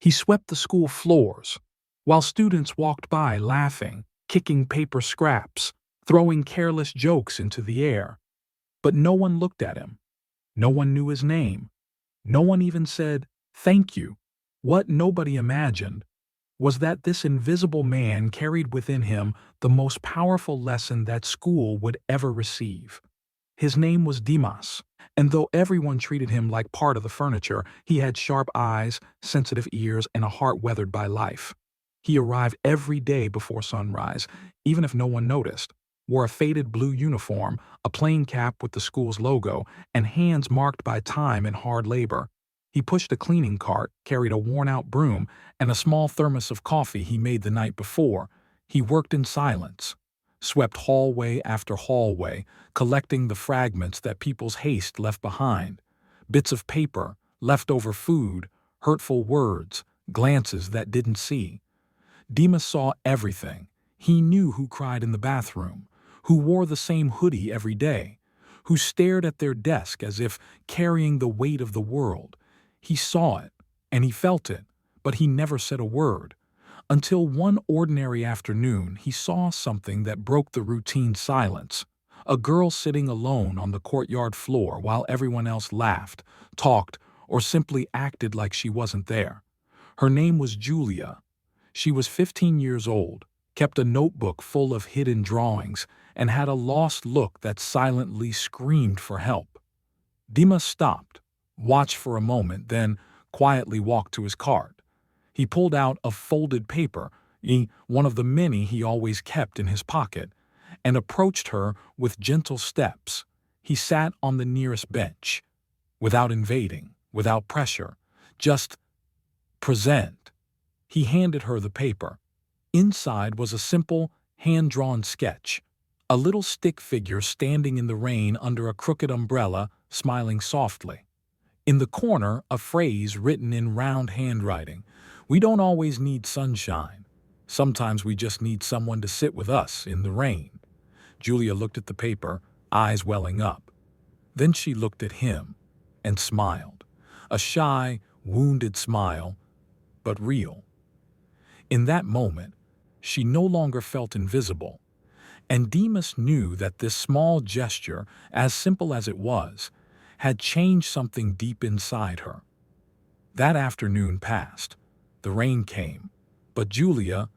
He swept the school floors, while students walked by laughing, kicking paper scraps, throwing careless jokes into the air. But no one looked at him. No one knew his name. No one even said, "Thank you." What nobody imagined was that this invisible man carried within him the most powerful lesson that school would ever receive. His name was Dimas, and though everyone treated him like part of the furniture, he had sharp eyes, sensitive ears, and a heart weathered by life. He arrived every day before sunrise, even if no one noticed, wore a faded blue uniform, a plain cap with the school's logo, and hands marked by time and hard labor. He pushed a cleaning cart, carried a worn-out broom, and a small thermos of coffee he made the night before. He worked in silence, swept hallway after hallway, collecting the fragments that people's haste left behind. Bits of paper, leftover food, hurtful words, glances that didn't see. Dimas saw everything. He knew who cried in the bathroom, who wore the same hoodie every day, who stared at their desk as if carrying the weight of the world. He saw it, and he felt it, but he never said a word. Until one ordinary afternoon, he saw something that broke the routine silence. A girl sitting alone on the courtyard floor while everyone else laughed, talked, or simply acted like she wasn't there. Her name was Julia. She was 15 years old, kept a notebook full of hidden drawings, and had a lost look that silently screamed for help. Dimas stopped, watched for a moment, then quietly walked to his cart. He pulled out a folded paper, one of the many he always kept in his pocket, and approached her with gentle steps. He sat on the nearest bench, without invading, without pressure, just present. He handed her the paper. Inside was a simple, hand-drawn sketch, a little stick figure standing in the rain under a crooked umbrella, smiling softly. In the corner, a phrase written in round handwriting: "We don't always need sunshine. Sometimes we just need someone to sit with us in the rain." Julia looked at the paper, eyes welling up. Then she looked at him and smiled, a shy, wounded smile, but real. In that moment, she no longer felt invisible, and Dimas knew that this small gesture, as simple as it was, had changed something deep inside her. That afternoon passed. The rain came, but Julia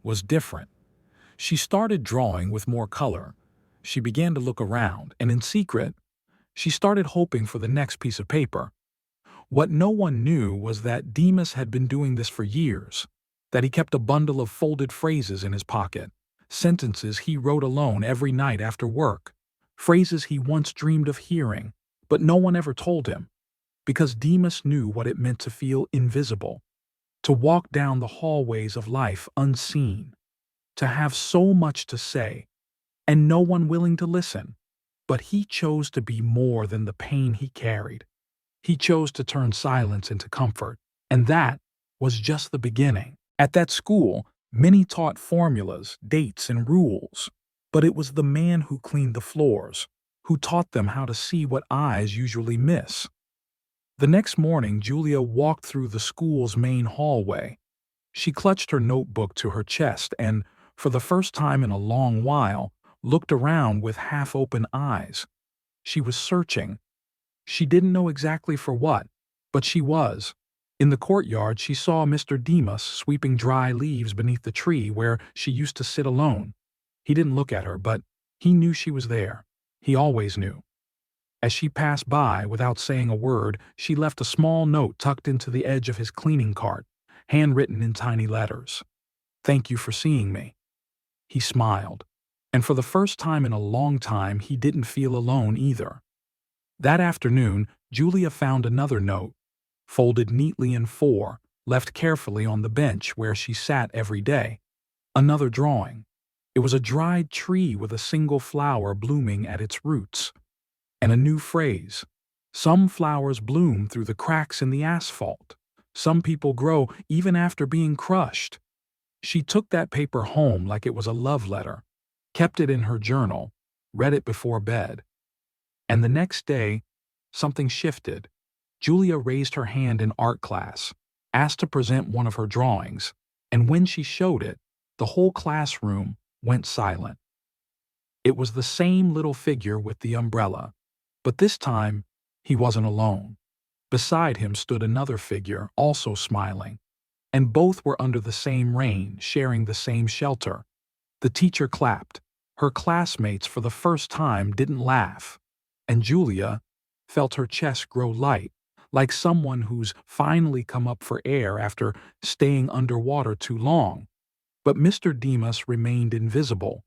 was different. She started drawing with more color. She began to look around, and in secret, she started hoping for the next piece of paper. What no one knew was that Dimas had been doing this for years, that he kept a bundle of folded phrases in his pocket, sentences he wrote alone every night after work, phrases he once dreamed of hearing, but no one ever told him, because Dimas knew what it meant to feel invisible, to walk down the hallways of life unseen, to have so much to say, and no one willing to listen. But he chose to be more than the pain he carried. He chose to turn silence into comfort, and that was just the beginning. At that school, many taught formulas, dates, and rules, but it was the man who cleaned the floors, who taught them how to see what eyes usually miss. The next morning, Julia walked through the school's main hallway. She clutched her notebook to her chest and, for the first time in a long while, looked around with half-open eyes. She was searching. She didn't know exactly for what, but she was. In the courtyard, she saw Mr. Dimas sweeping dry leaves beneath the tree where she used to sit alone. He didn't look at her, but he knew she was there. He always knew. As she passed by, without saying a word, she left a small note tucked into the edge of his cleaning cart, handwritten in tiny letters. "Thank you for seeing me." He smiled, and for the first time in a long time, he didn't feel alone either. That afternoon, Julia found another note, folded neatly in four, left carefully on the bench where she sat every day. Another drawing. It was a dried tree with a single flower blooming at its roots. And a new phrase: "Some flowers bloom through the cracks in the asphalt. Some people grow even after being crushed." She took that paper home like it was a love letter, kept it in her journal, read it before bed. And the next day, something shifted. Julia raised her hand in art class. asked to present one of her drawings, and when she showed it, the whole classroom went silent. It was the same little figure with the umbrella, but this time he wasn't alone. Beside him stood another figure, also smiling, and both were under the same rain, sharing the same shelter. The teacher clapped. Her classmates, for the first time, didn't laugh, and Julia felt her chest grow light, like someone who's finally come up for air after staying underwater too long. But Mr. Demas remained invisible.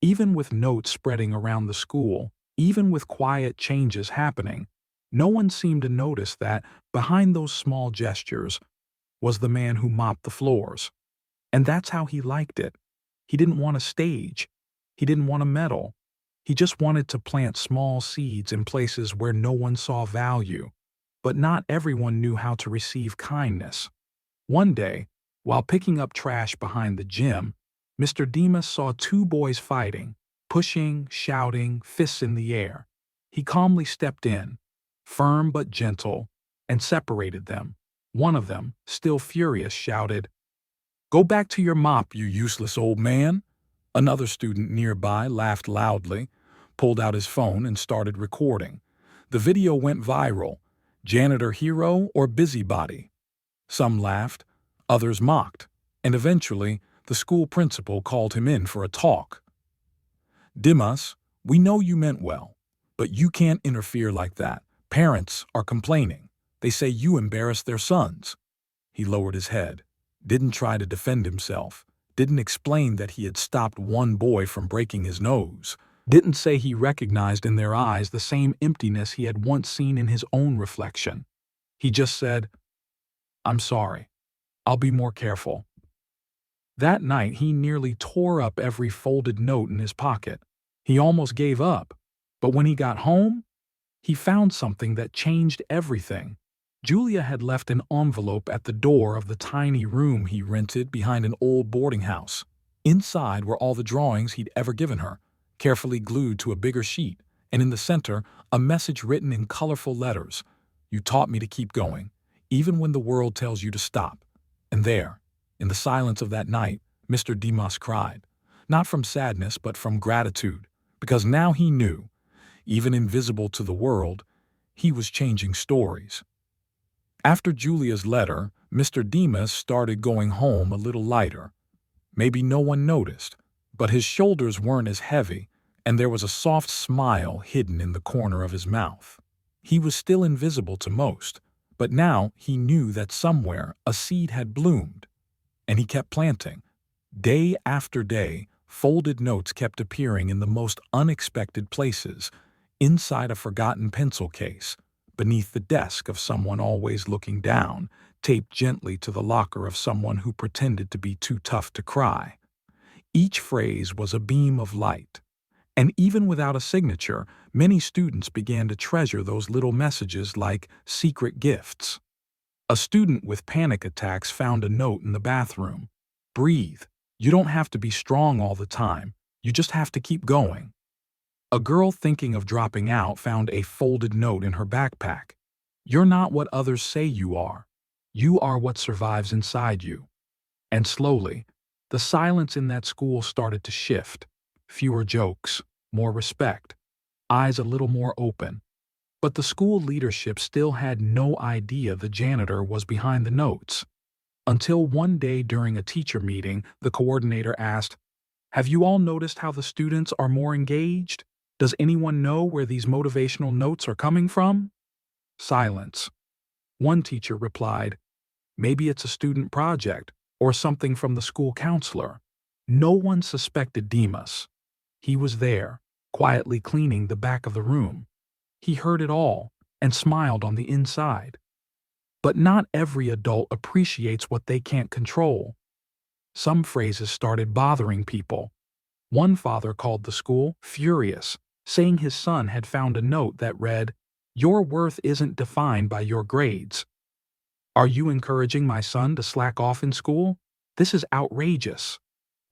Even with notes spreading around the school, even with quiet changes happening, no one seemed to notice that behind those small gestures was the man who mopped the floors. And that's how he liked it. He didn't want a stage. He didn't want a medal. He just wanted to plant small seeds in places where no one saw value. But not everyone knew how to receive kindness. One day, while picking up trash behind the gym, Mr. Demas saw two boys fighting, pushing, shouting, fists in the air. He calmly stepped in, firm but gentle, and separated them. One of them, still furious, shouted, "Go back to your mop, you useless old man." Another student nearby laughed loudly, pulled out his phone, and started recording. The video went viral. Janitor hero or busybody? Some laughed, others mocked, and eventually the school principal called him in for a talk. "Dimas, we know you meant well, but you can't interfere like that. Parents are complaining. They say you embarrassed their sons." He lowered his head, didn't try to defend himself, didn't explain that he had stopped one boy from breaking his nose, didn't say he recognized in their eyes the same emptiness he had once seen in his own reflection. He just said, "I'm sorry. I'll be more careful." That night he nearly tore up every folded note in his pocket. He almost gave up, but when he got home, he found something that changed everything. Julia had left an envelope at the door of the tiny room he rented behind an old boarding house. Inside were all the drawings he'd ever given her, carefully glued to a bigger sheet, and in the center, a message written in colorful letters. "You taught me to keep going, even when the world tells you to stop." And there, in the silence of that night, Mr. Demas cried, not from sadness but from gratitude, because now he knew, even invisible to the world, he was changing stories. After Julia's letter, Mr. Demas started going home a little lighter. Maybe no one noticed, but his shoulders weren't as heavy, and there was a soft smile hidden in the corner of his mouth. He was still invisible to most, but now he knew that somewhere a seed had bloomed, and he kept planting. Day after day, folded notes kept appearing in the most unexpected places, inside a forgotten pencil case, beneath the desk of someone always looking down, taped gently to the locker of someone who pretended to be too tough to cry. Each phrase was a beam of light, and even without a signature, many students began to treasure those little messages like secret gifts. A student with panic attacks found a note in the bathroom. "Breathe. You don't have to be strong all the time. You just have to keep going." A girl thinking of dropping out found a folded note in her backpack. "You're not what others say you are. You are what survives inside you." And slowly, the silence in that school started to shift. Fewer jokes, more respect, eyes a little more open. But the school leadership still had no idea the janitor was behind the notes. Until one day during a teacher meeting, the coordinator asked, "Have you all noticed how the students are more engaged? Does anyone know where these motivational notes are coming from?" Silence. One teacher replied, "Maybe it's a student project or something from the school counselor." No one suspected Demas. He was there, quietly cleaning the back of the room. He heard it all and smiled on the inside. But not every adult appreciates what they can't control. Some phrases started bothering people. One father called the school furious, saying his son had found a note that read, "Your worth isn't defined by your grades." "Are you encouraging my son to slack off in school? This is outrageous."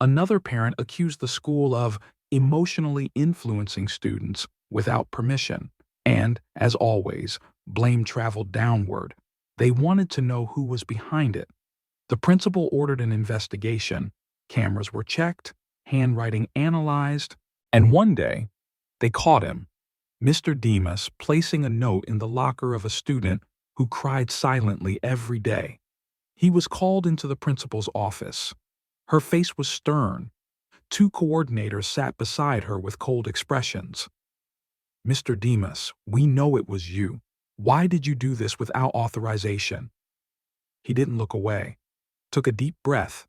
Another parent accused the school of emotionally influencing students without permission. And, as always, blame traveled downward. They wanted to know who was behind it. The principal ordered an investigation. Cameras were checked, handwriting analyzed, and one day, they caught him, Mr. Demas, placing a note in the locker of a student who cried silently every day. He was called into the principal's office. Her face was stern. Two coordinators sat beside her with cold expressions. Mr. Demas, we know it was you. Why did you do this without authorization? He didn't look away, took a deep breath,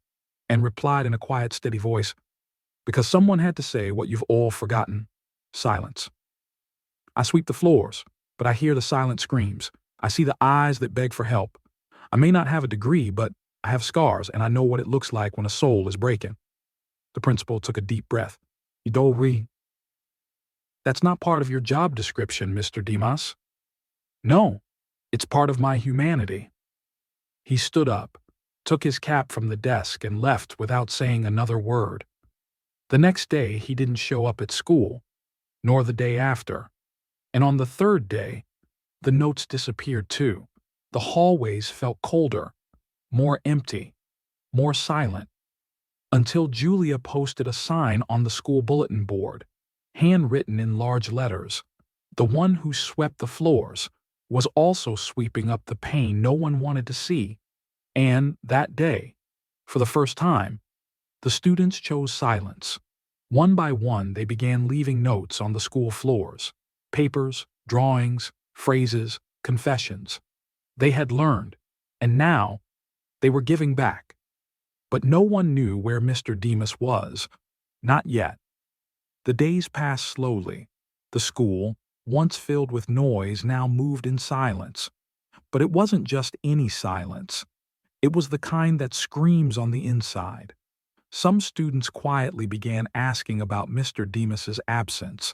and replied in a quiet, steady voice, because someone had to say what you've all forgotten. Silence. I sweep the floors, but I hear the silent screams. I see the eyes that beg for help. I may not have a degree, but I have scars, and I know what it looks like when a soul is breaking. The principal took a deep breath. You don't read. That's not part of your job description, Mr. Demas. No, it's part of my humanity. He stood up, took his cap from the desk, and left without saying another word. The next day, he didn't show up at school, nor the day after. And on the third day, the notes disappeared too. The hallways felt colder, more empty, more silent, until Julia posted a sign on the school bulletin board, handwritten in large letters. The one who swept the floors was also sweeping up the pain no one wanted to see. And that day, for the first time, the students chose silence. One by one, they began leaving notes on the school floors. Papers, drawings, phrases, confessions. They had learned, and now they were giving back. But no one knew where Mr. Demas was. Not yet. The days passed slowly. The school, once filled with noise, now moved in silence. But it wasn't just any silence. It was the kind that screams on the inside. Some students quietly began asking about Mr. Demas's absence.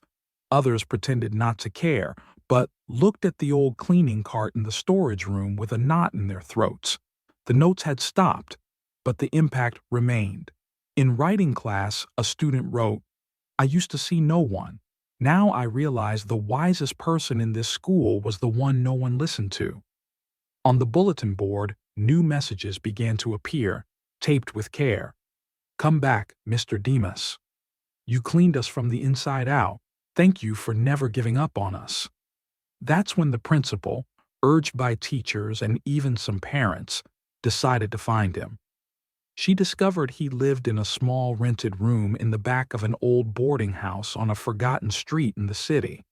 Others pretended not to care, but looked at the old cleaning cart in the storage room with a knot in their throats. The notes had stopped, but the impact remained. In writing class, a student wrote, I used to see no one. Now I realize the wisest person in this school was the one no one listened to. On the bulletin board, new messages began to appear, taped with care. Come back, Mr. Demas. You cleaned us from the inside out. Thank you for never giving up on us. That's when the principal, urged by teachers and even some parents, decided to find him. She discovered he lived in a small rented room in the back of an old boarding house on a forgotten street in the city.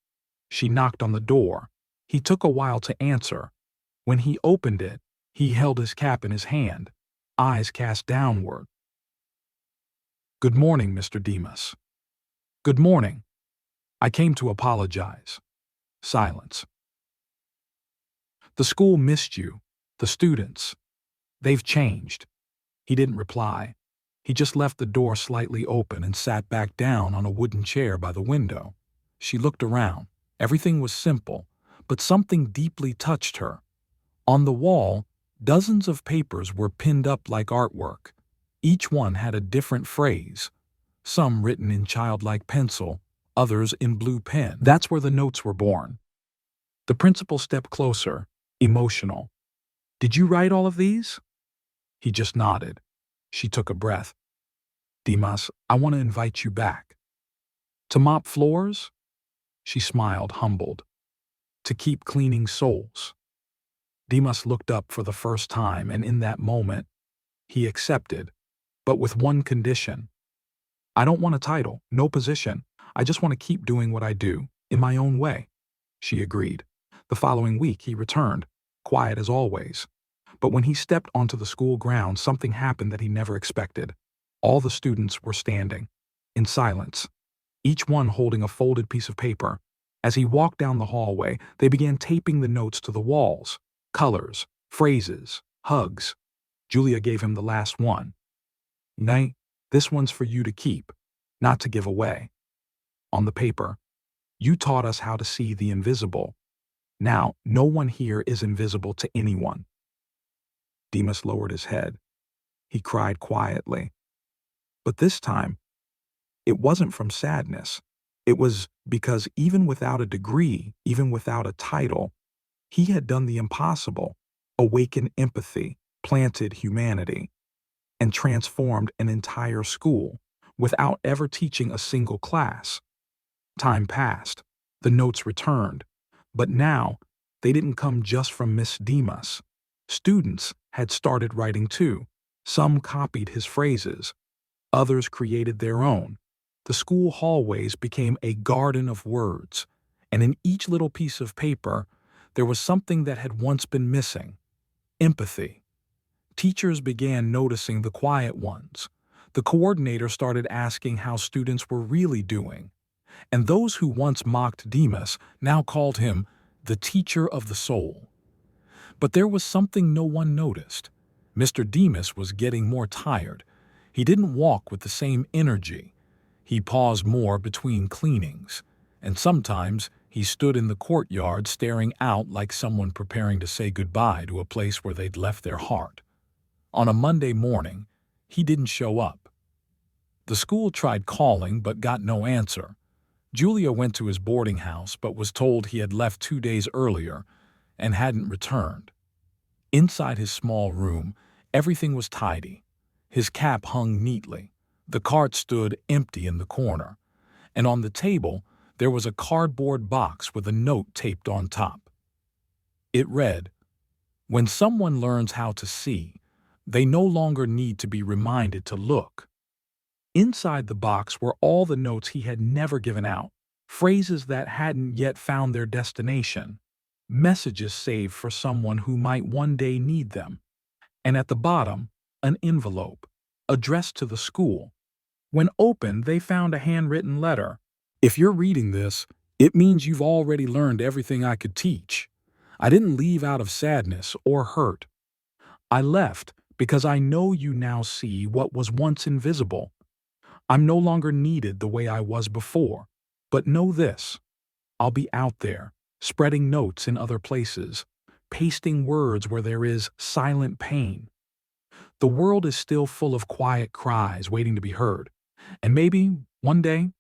She knocked on the door. He took a while to answer. When he opened it, he held his cap in his hand, eyes cast downward. Good morning, Mr. Demas. Good morning. I came to apologize. Silence. The school missed you, the students. They've changed. He didn't reply. He just left the door slightly open and sat back down on a wooden chair by the window. She looked around. Everything was simple, but something deeply touched her. On the wall, dozens of papers were pinned up like artwork. Each one had a different phrase, some written in childlike pencil, others in blue pen. That's where the notes were born. The principal stepped closer, emotional. Did you write all of these? He just nodded. She took a breath. Demas, I want to invite you back. To mop floors? She smiled, humbled. To keep cleaning souls. Demas looked up for the first time, and in that moment, he accepted, but with one condition. I don't want a title, no position. I just want to keep doing what I do, in my own way. She agreed. The following week, he returned, quiet as always. But when he stepped onto the school grounds, something happened that he never expected. All the students were standing, in silence, each one holding a folded piece of paper. As he walked down the hallway, they began taping the notes to the walls. Colors, phrases, hugs. Julia gave him the last one. Nay, this one's for you to keep, not to give away. On the paper, you taught us how to see the invisible. Now, no one here is invisible to anyone. Demas lowered his head. He cried quietly. But this time, it wasn't from sadness. It was because even without a degree, even without a title, he had done the impossible. awakened empathy, planted humanity, and transformed an entire school without ever teaching a single class. Time passed. The notes returned. But now, they didn't come just from Miss Demas. Students had started writing too. Some copied his phrases. Others created their own. The school hallways became a garden of words, and in each little piece of paper, there was something that had once been missing: empathy. Teachers began noticing the quiet ones. The coordinator started asking how students were really doing. And those who once mocked Demas now called him the teacher of the soul. But there was something no one noticed. Mr. Demas was getting more tired. He didn't walk with the same energy. He paused more between cleanings. And sometimes he stood in the courtyard staring out like someone preparing to say goodbye to a place where they'd left their heart. On a Monday morning, he didn't show up. The school tried calling but got no answer. Julia went to his boarding house but was told he had left 2 days earlier and hadn't returned. Inside his small room, everything was tidy. His cap hung neatly. The cart stood empty in the corner. And on the table, there was a cardboard box with a note taped on top. It read, "When someone learns how to see, they no longer need to be reminded to look." Inside the box were all the notes he had never given out, phrases that hadn't yet found their destination, messages saved for someone who might one day need them. And at the bottom, an envelope, addressed to the school. When opened, they found a handwritten letter. "If you're reading this, it means you've already learned everything I could teach. I didn't leave out of sadness or hurt. I left because I know you now see what was once invisible. I'm no longer needed the way I was before. But know this, I'll be out there, spreading notes in other places, pasting words where there is silent pain. The world is still full of quiet cries waiting to be heard. And maybe, one day,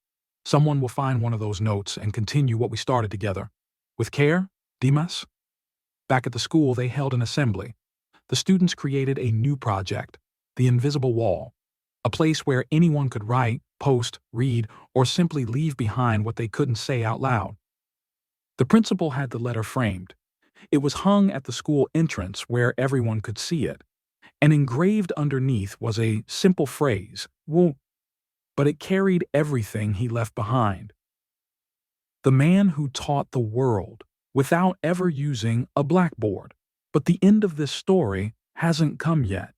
someone will find one of those notes and continue what we started together. With care, Demas." Back at the school, they held an assembly. The students created a new project, the Invisible Wall, a place where anyone could write, post, read, or simply leave behind what they couldn't say out loud. The principal had the letter framed. It was hung at the school entrance where everyone could see it, and engraved underneath was a simple phrase, "Well," but it carried everything he left behind. The man who taught the world without ever using a blackboard. But the end of this story hasn't come yet.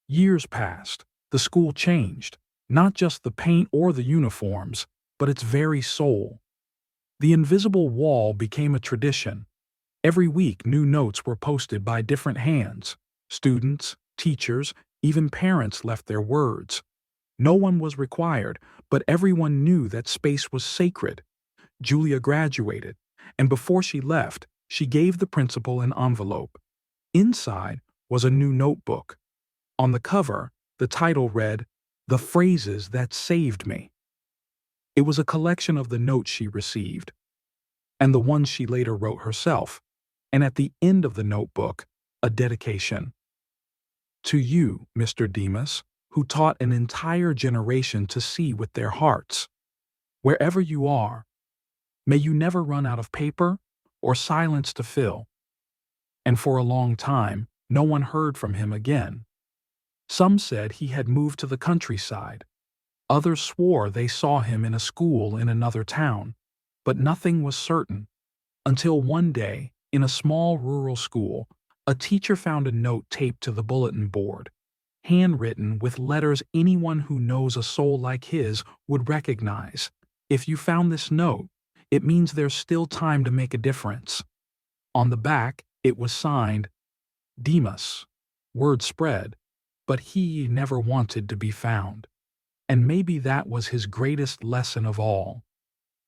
Years passed. The school changed, not just the paint or the uniforms, but its very soul. The invisible wall became a tradition. Every week, new notes were posted by different hands. Students, teachers, even parents left their words. No one was required, but everyone knew that space was sacred. Julia graduated, and before she left, she gave the principal an envelope. Inside was a new notebook. On the cover, the title read, "The Phrases That Saved Me." It was a collection of the notes she received, and the ones she later wrote herself, and at the end of the notebook, a dedication. "To you, Mr. Demas, who taught an entire generation to see with their hearts. Wherever you are, may you never run out of paper or silence to fill." And for a long time, no one heard from him again. Some said he had moved to the countryside. Others swore they saw him in a school in another town. But nothing was certain. Until one day, in a small rural school, a teacher found a note taped to the bulletin board, handwritten with letters anyone who knows a soul like his would recognize. "If you found this note, it means there's still time to make a difference." On the back, it was signed, Demas. Word spread, but he never wanted to be found. And maybe that was his greatest lesson of all,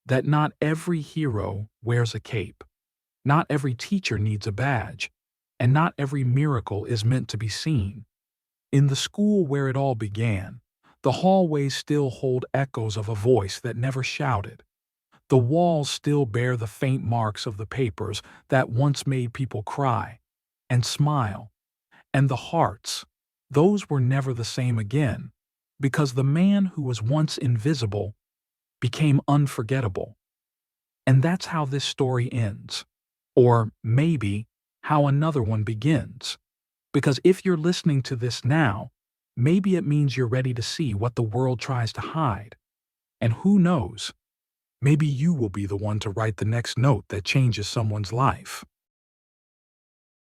that not every hero wears a cape, not every teacher needs a badge, and not every miracle is meant to be seen. In the school where it all began, the hallways still hold echoes of a voice that never shouted. The walls still bear the faint marks of the papers that once made people cry. and smile. And the hearts, those were never the same again, because the man who was once invisible became unforgettable. And that's how this story ends. Or maybe how another one begins. Because if you're listening to this now, maybe it means you're ready to see what the world tries to hide. And who knows, maybe you will be the one to write the next note that changes someone's life.